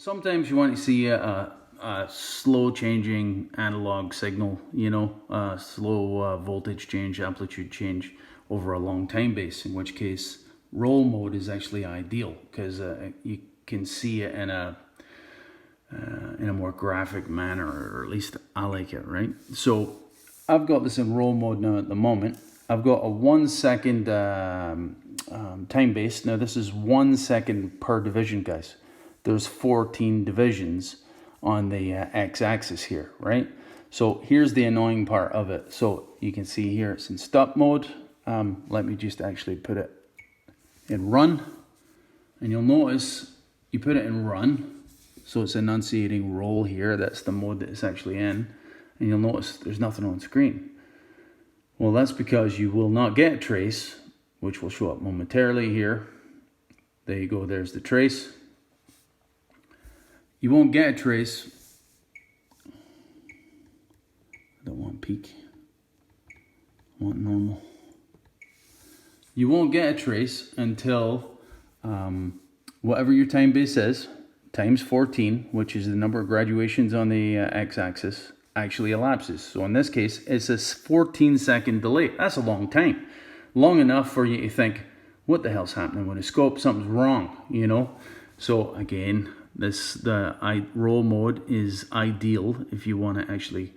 Sometimes you want to see a slow changing analog signal, slow voltage change, amplitude change over a long time base, in which case roll mode is actually ideal because you can see it in a more graphic manner, or at least I like it, right? So I've got this in roll mode now at the moment. I've got a 1 second time base. Now this is 1 second per division, guys. There's 14 divisions on the x-axis here, right? So here's the annoying part of it. So you can see here it's in stop mode. Let me just actually put it in run, and you'll notice you put it in run, so it's enunciating roll here. That's the mode that it's actually in, and you'll notice there's nothing on screen. Well, that's because you will not get a trace, which will show up momentarily here. There you go, there's the trace. You won't get a trace. I don't want peak. I want normal. You won't get a trace until whatever your time base is, times 14, which is the number of graduations on the x-axis, actually elapses. So in this case, it's a 14-second delay. That's a long time. Long enough for you to think, what the hell's happening with the scope? Something's wrong, So again, the roll mode is ideal if you want to actually,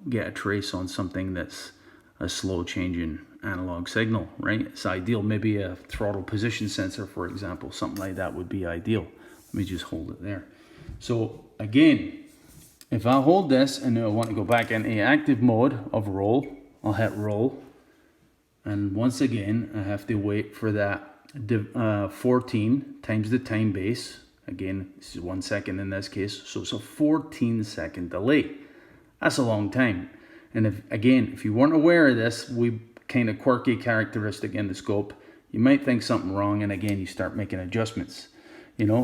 get a trace on something that's a slow changing analog signal, right? It's ideal. Maybe a throttle position sensor, for example, something like that would be ideal. Let me just hold it there. So again, if I hold this and I want to go back into active mode of roll, I'll hit roll. And once again, I have to wait for that 14 times the time base. Again, this is 1 second in this case, so it's a 14-second delay. That's a long time. And if you weren't aware of this, kind of quirky characteristic in the scope, you might think something wrong, and again, you start making adjustments.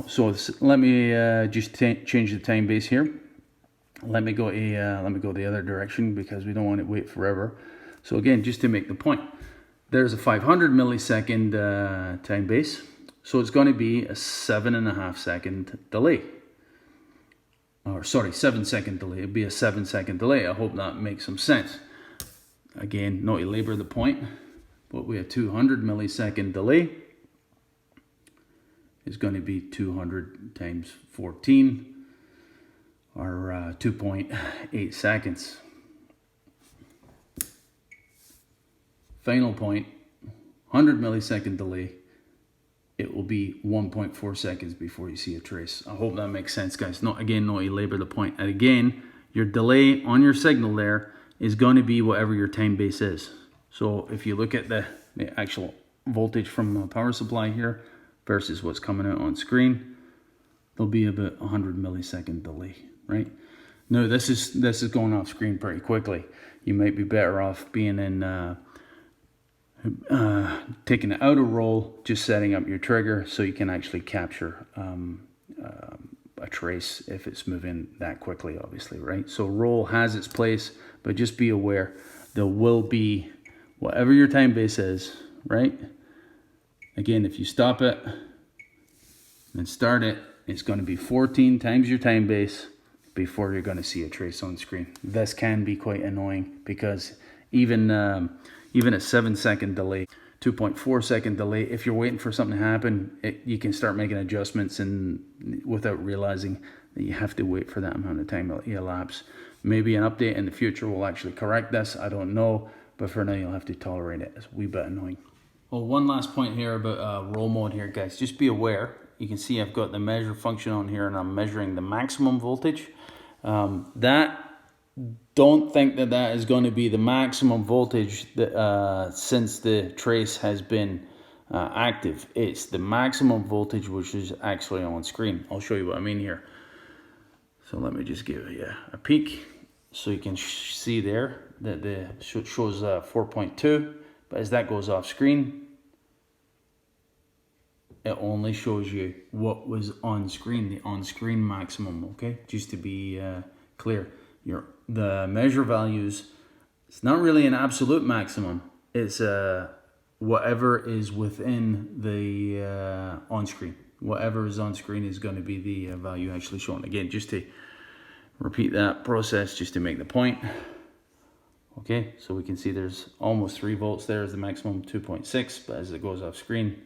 So let me just change the time base here. Let me go the other direction because we don't want to wait forever. So again, just to make the point, there's a 500 millisecond time base. So it's going to be a 7.5 second delay. Or sorry, 7 second delay. It'd be a 7 second delay. I hope that makes some sense. Again, not to labor the point, but we have 200 millisecond delay. Is going to be 200 times 14, or 2.8 seconds. Final point, 100 millisecond delay. It will be 1.4 seconds before you see a trace. I hope that makes sense, guys. Not to labor the point. And again, your delay on your signal there is going to be whatever your time base is. So if you look at the actual voltage from the power supply here versus what's coming out on screen, there'll be about 100 millisecond delay, right? Now this is going off screen pretty quickly. You might be better off being in taking it out of roll, just setting up your trigger so you can actually capture a trace if it's moving that quickly, obviously, right? So roll has its place, but just be aware there will be whatever your time base is, right? Again, if you stop it and start it, it's going to be 14 times your time base before you're going to see a trace on screen. This can be quite annoying because even a 7 second delay, 2.4 second delay, if you're waiting for something to happen, you can start making adjustments and without realizing that you have to wait for that amount of time to elapse. Maybe an update in the future will actually correct this. I don't know, but for now you'll have to tolerate it. It's a wee bit annoying. Well, one last point here about roll mode here, guys. Just be aware. You can see I've got the measure function on here, and I'm measuring the maximum voltage. Don't think that is going to be the maximum voltage that, since the trace has been active. It's the maximum voltage which is actually on screen. I'll show you what I mean here. So let me just give you a peek so you can see there that it shows 4.2, but as that goes off screen, it only shows you what was on screen, the on-screen maximum, okay? Just to be clear. The measure values, it's not really an absolute maximum. It's whatever is within the on screen. whatever is on screen is going to be the value actually shown. Again, just to repeat that process, just to make the point. Okay, so we can see there's almost 3 volts there as the maximum 2.6, but as it goes off screen,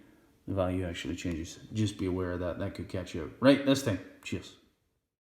the value actually changes. Just be aware of that. That could catch you out. Right, this thing. Cheers.